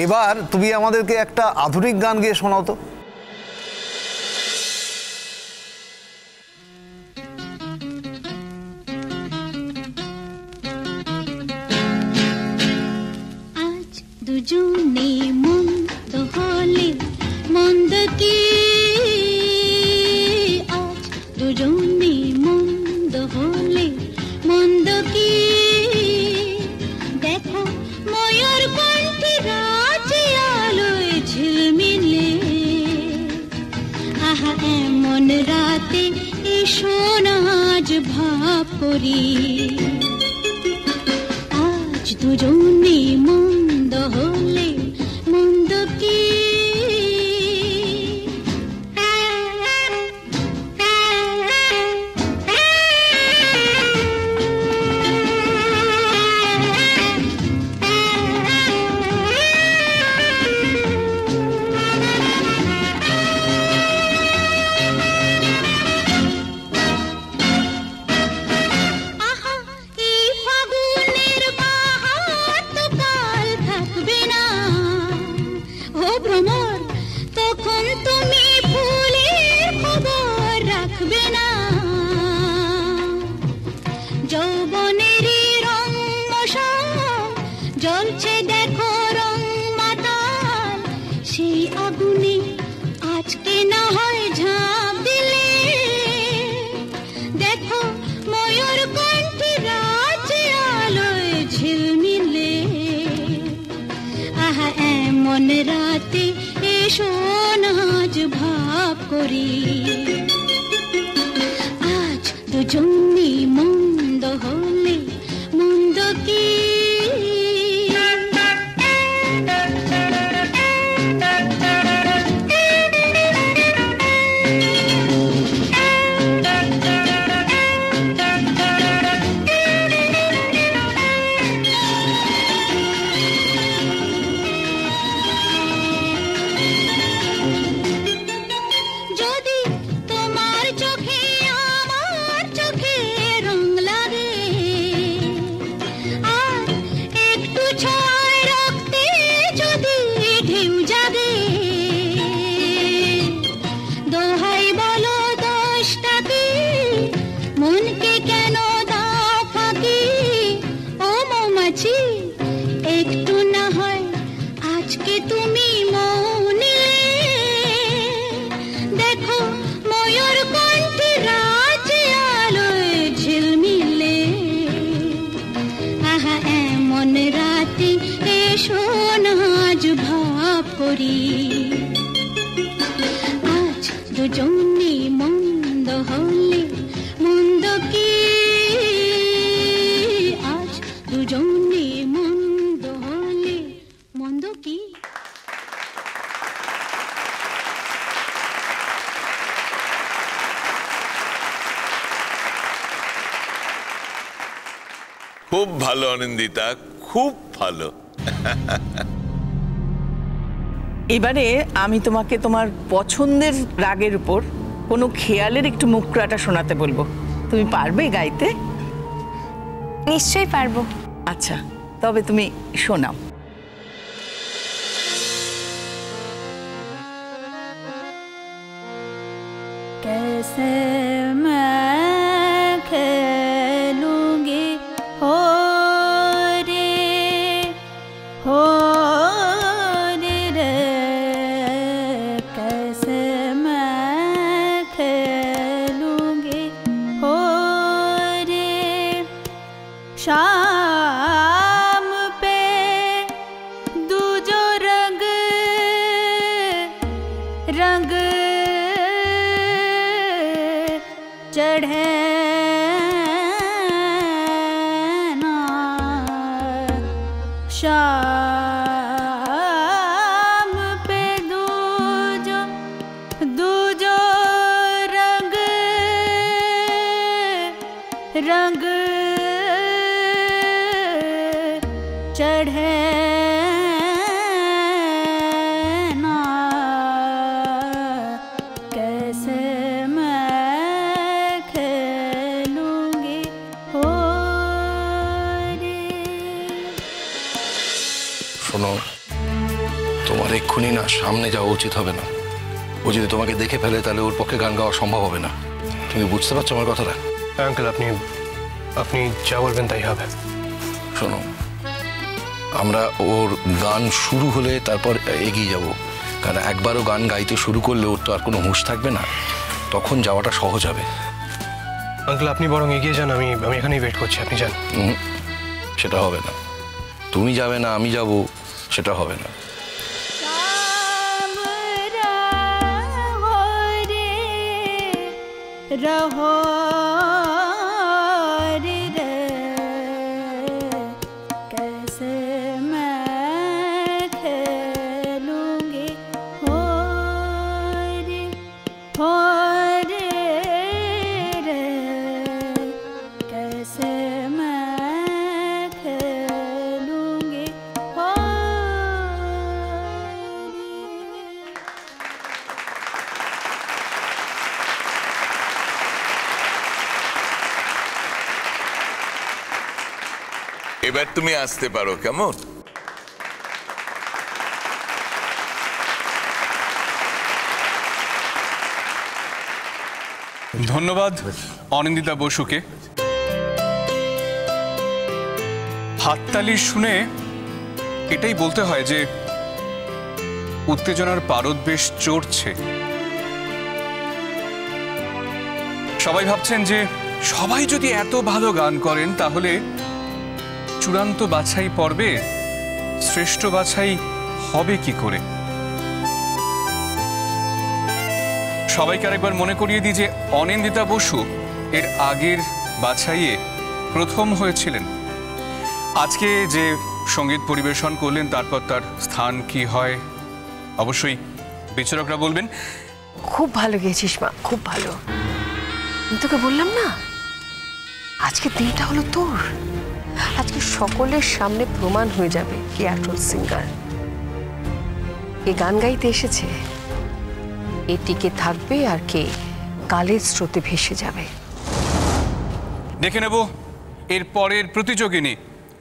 এবার তুমি আমাদেরকে একটা আধুনিক গান গেয়ে শোনাও তো। আজ দুজনে মন্দ হলে মন্দ কি, আজ দুজনে মন্দ হলে মন্দ কি, দেখো ময়ূর কণ্ঠে রাজে আলোয় ঝিলমিলে, আহা এমন রাতে এসো না আজ ভাব করি, আজ দুজনে মন্দ হলে মন্দ কি। জ্বলছে দেখো রং মাতাল, সেই আগুনে আজকে না হয় ঝাঁপ দিলে, দেখো ময়ূর কণ্ঠে রাজে আলোয় ঝিলমিলে, আহা এমন রাতে এসো না আজ ভাব করি, আজ দুজনে মন্দ হলে মন্দ কি। একটু না হয় আজকে তুমি মনে, দেখো ময়ূর কণ্ঠে রাজে আলোয় ঝিলমিলে, আহা এমন রাতে এসো না আজ ভাব করি, আজ দুজনে মন্দ হলে মন্দ কি, আজ দুজনে মন্দ হলে মন্দ কি। খুব ভালো অনিন্দিতা, খুব ভালো। এবারে আমি তোমাকে তোমার পছন্দের রাগের উপর কোনো খেয়ালের একটু মুখরাটা শোনাতে বলবো, তুমি পারবে গাইতে? নিশ্চয়ই পারবো। আচ্ছা, তবে তুমি শোনাও। कैसे मैं खेलूंगी हो रे, कैसे मैं खेलूंगी हो रे, शाम पे दूजो रंग रंग चढ़े ना, शाम पे दूजो दूजो रंग रंग चढ़े ना, कैसे শোনো, তোমার এক্ষুনি না সামনে যাওয়া উচিত হবে না। ও যদি তোমাকে দেখে ফেলে তাহলে ওর পক্ষে গান গাওয়া সম্ভব হবে না। তুমি বুঝতে পারছো আমার কথাটা? আঙ্কেল, আপনি যা বলবেন তাই হবে। শোনো, আমরা ওর গান শুরু হলে তারপর এগিয়ে যাব, কারণ একবারও গান গাইতে শুরু করলে ওর তো আর কোনো হুঁশ থাকবে না, তখন যাওয়াটা সহজ হবে। আঙ্কেল, আপনি বরং এগিয়ে যান, আমি এখানেই ওয়েট করছি, আপনি যান। সেটা হবে না। তুমি যাবে না আমি যাব, সেটা হবে না। रहो रे कैसे मैं खेलूंगी हो रे कैसे मैं खेलूंगी हो এবার তুমি আসতে পারো, কেমন? ধন্যবাদ অনিন্দিতা বসুকে। হাততালি শুনে এটাই বলতে হয় যে উত্তেজনার পারদ বেশ চড়ছে। সবাই ভাবছেন যে সবাই যদি এত ভালো গান করেন তাহলে চূড়ান্ত বাছাই পর্বে শ্রেষ্ঠ বাছাই হবে কি করে। সবাইকে আরেকবার মনে করিয়ে দিই যে অনিন্দিতা বসু এর আগের বাছাইয়ে প্রথম হয়েছিলেন। আজকে যে সঙ্গীত পরিবেশন করলেন তারপর তার স্থান কি হয় অবশ্যই বিচারকরা বলবেন। খুব ভালো গেয়েছিস মা, খুব ভালো। আমি তোকে বললাম না, আজকে দিনটা হলো তোর। আজকে সকলের সামনে প্রমাণ হয়ে যাবে কে আসল সিঙ্গার। কে গান গাইতে এসেছে, এ টিকে থাকবে আর কে কালের স্রোতে ভেসে যাবে। দেখে নেব এর পরের প্রতিযোগিনী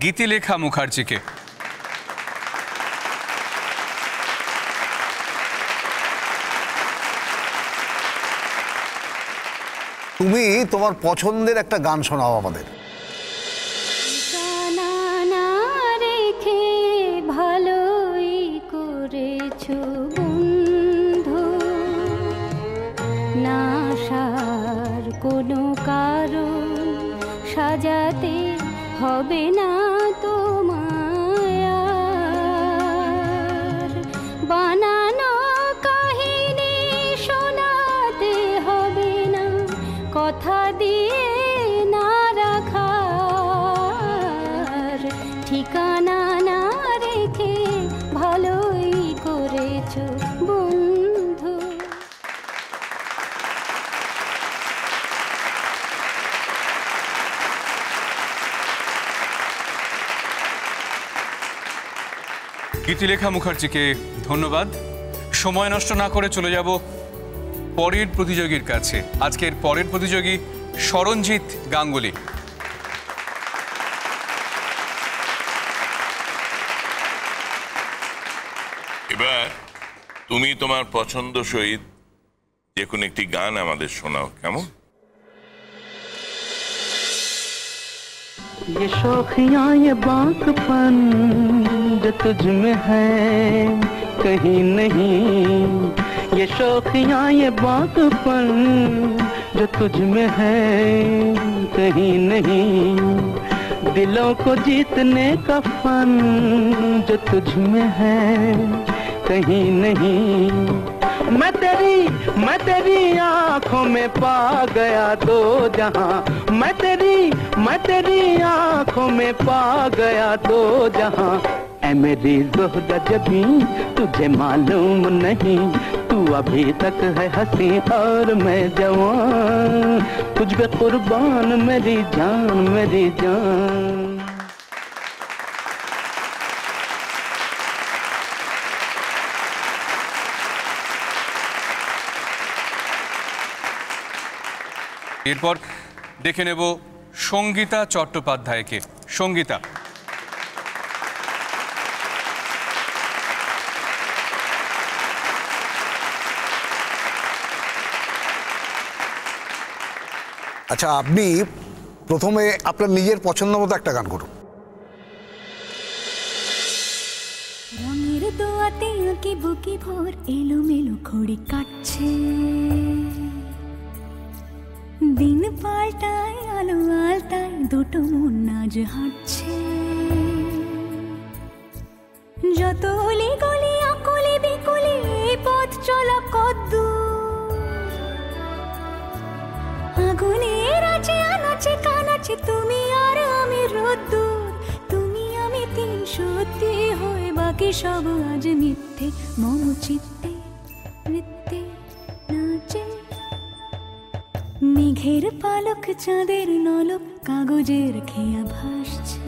গীতিলেখা মুখার্জিকে। তুমি তোমার পছন্দের একটা গান শোনাও আমাদের। ঠিকানা না রেখে ভালোই করেছো বন্ধু, না আসার কোনো কারণ সাজাতে হবে না তোমায় আর। বানানো কাহিনী শোনাতে হবে না, কথা দিয়ে না রাখার। ঠিকানা না রেখে ভালোই করেছো বন্ধু। গীতিলেখা মুখার্জিকে ধন্যবাদ। সময় নষ্ট না করে চলে যাব পরের প্রতিযোগীর কাছে। আজকের পরের প্রতিযোগী শরণজিৎ গাঙ্গুলি। এবার তুমি তোমার পছন্দ সহিত যে কোনো একটি গান আমাদের শোনাও, কেমন? ये शौखियाँ ये बातपन जो तुझ में है कहीं नहीं, ये शौखियाँ ये बातपन जो तुझ में है कहीं नहीं, दिलों को जीतने का फन जो तुझ में है कहीं नहीं। मैं तेरी आंखों में पा गया दो जहां, मैं तेरी आंखों में पा गया दो जहां। ऐ मेरी ज़ोहरा जबी तुझे मालूम नहीं, तू अभी तक है हंसी और मैं जवान, तुझ पे कुर्बान मेरी जान मेरी जान। এরপর দেখে নেব সঙ্গীতা চট্টোপাধ্যায়কে। সঙ্গীতা। আচ্ছা, আপনি প্রথমে আপনার নিজের পছন্দ মতো একটা গান করুন। রঙের দোয়াতে আঁকি বুকি ভোর এলোমেলো খড়ি কাটছে, দিন পাল্টায় আলো আলতায় দুটো মন আজ হাঁটছে, যত অলি গলি আকলি বিকলি পথ চলা কদ্দূর, আগুনের আছে আনাচে কানাচে তুমি আর আমি রোদ্দুর, তুমি আমি তিন সত্যি হয়ে বাকি সব আজ মিথ্যে, মম চিত্তে নৃত্যে নাচে, মেঘের পালক চাঁদের নলক কাগজের খেয়া ভাসছে।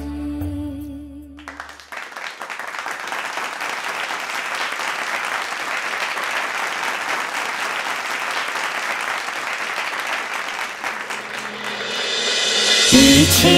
পিছে